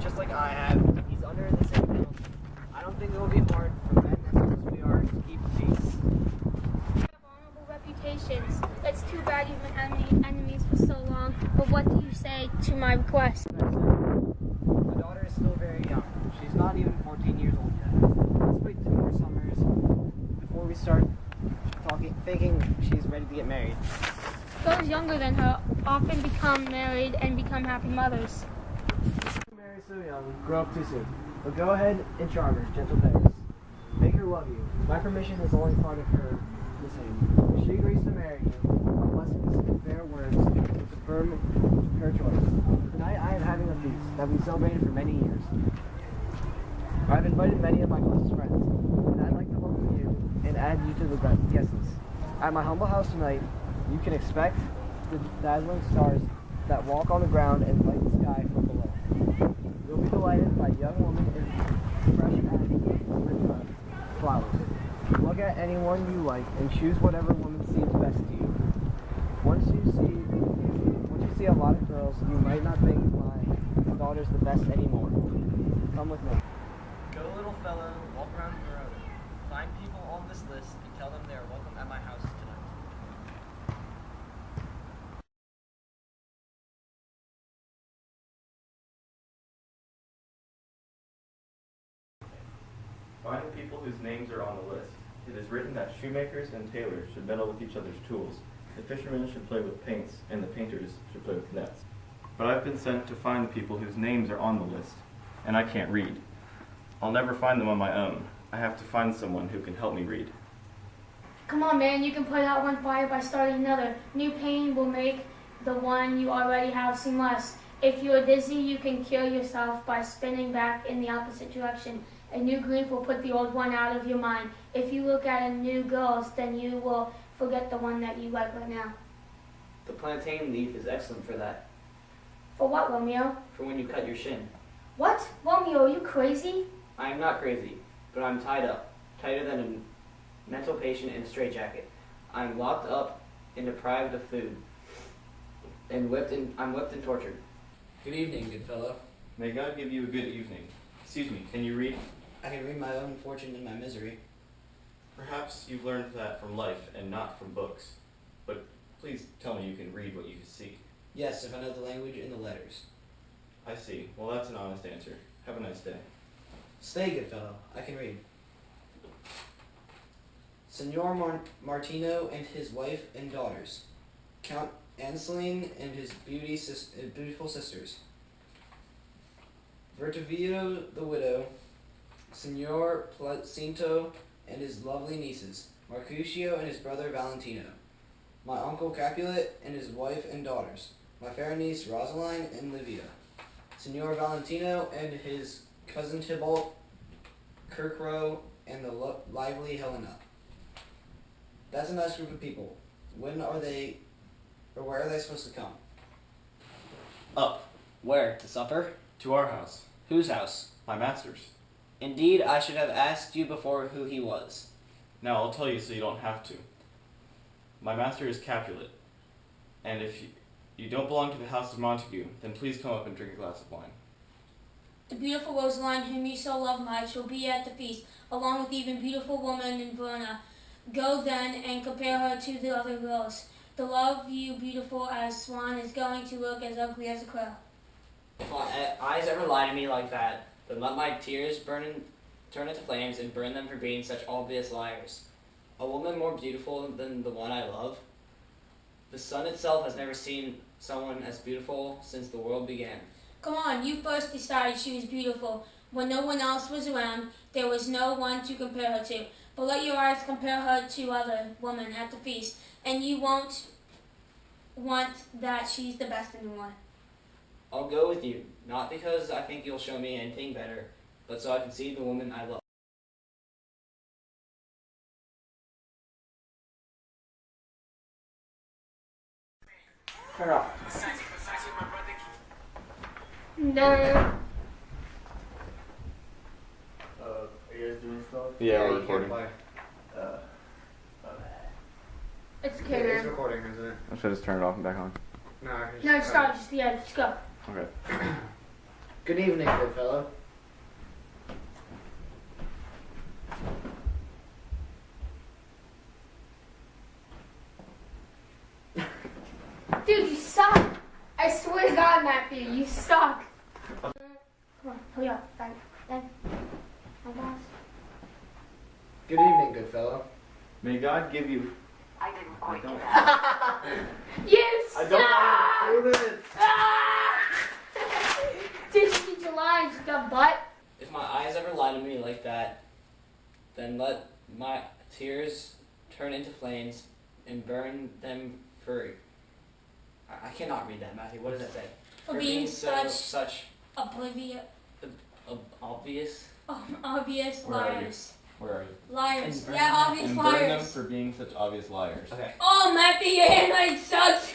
just like I have. He's under the same penalty. I don't think it will be hard for men as much as we are to keep peace. We have honorable reputations. It's too bad you've been enemies for so long. But what do you say to my request? My daughter is still very young. She's not even 14 years old yet. Let's wait 2 more summers before we start thinking she's ready to get married. Those younger than her often become married and become happy mothers. You marry so young, grow up too soon. But go ahead and charm her, gentle Paris. Make her love you. My permission is only part of her the same. If she agrees to marry you, blessings and fair words will confirm her choice. Tonight I am having a feast that we celebrated for many years. I've invited many of my closest friends, and I'd like to welcome you and add you to the guest list. At my humble house tonight, you can expect the dazzling stars that walk on the ground and light the sky from below. You'll be delighted by a young woman in fresh and flowers. Look at anyone you like and choose whatever woman seems best to you. Once you see a lot of girls, you might not think my daughter's the best anymore. Come with me. Go, little fellow, walk around Verona. Find people on this list and tell them they are welcome at my house tonight. Find the people whose names are on the list. It is written that shoemakers and tailors should meddle with each other's tools. The fishermen should play with paints, and the painters should play with nets. But I've been sent to find the people whose names are on the list, and I can't read. I'll never find them on my own. I have to find someone who can help me read. Come on, man, you can put out one fire by starting another. New pain will make the one you already have seem less. If you are dizzy, you can cure yourself by spinning back in the opposite direction. A new grief will put the old one out of your mind. If you look at a new girl, then you will forget the one that you like right now. The plantain leaf is excellent for that. For what, Romeo? For when you cut your shin. What? Romeo, are you crazy? I am not crazy, but I'm tied up, tighter than a mental patient in a straitjacket. I am locked up and deprived of food, and I'm whipped and tortured. Good evening, good fellow. May God give you a good evening. Excuse me, can you read? I can read my own fortune in my misery. Perhaps you've learned that from life and not from books. But please tell me you can read what you see. Yes, if I know the language and the letters. I see. Well, that's an honest answer. Have a nice day. Stay, good fellow. I can read. Signor Martino and his wife and daughters. Count Anselin and his beautiful sisters. Vertovio the widow. Signor Placinto and his lovely nieces. Mercutio and his brother Valentino. My uncle Capulet and his wife and daughters. My fair niece Rosaline and Livia. Signor Valentino and his cousin Tybalt, Kirkrow, and the lively Helena. That's a nice group of people. When are they, or where are they supposed to come? Up. Where? To supper? To our house. Whose house? My master's. Indeed, I should have asked you before who he was. Now, I'll tell you so you don't have to. My master is Capulet, and if you don't belong to the house of Montague, then please come up and drink a glass of wine. The beautiful Rosaline, whom you so love much, will be at the feast, along with the even beautiful woman in Verona. Go then and compare her to the other girls. The love you beautiful as swan is going to look as ugly as a crow. If my eyes ever lie to me like that, then let my tears turn into flames and burn them for being such obvious liars. A woman more beautiful than the one I love? The sun itself has never seen someone as beautiful since the world began. Come on, you first decided she was beautiful. When no one else was around, there was no one to compare her to. But let your eyes compare her to other women at the feast, and you won't want that she's the best in the world. I'll go with you, not because I think you'll show me anything better, but so I can see the woman I love. Turn it off. No. Are you guys doing stuff? Yeah, we're recording. It's okay, It's man. recording, isn't it? I should just turn it off and back on. No, I can No, stop. Just go. Okay. Good evening, good fellow. Dude, you suck. I swear to God, Matthew, you suck. Come on, hurry up. Then, my boss. Good evening, good fellow. May God give you. I didn't quite I don't- get that. You I suck. don't want to do this. Ah! Did you get your lines, you got butt? If my eyes ever lie to me like that, then let my tears turn into flames and burn them for. I cannot read that, Matthew. What does that say? For being such oblivious, obvious. obvious Where are you? liars. Where are you? Liars. And burn Yeah, them. obvious And burn them liars. for being such obvious liars. Okay. Oh, Matthew, your handwriting sucks.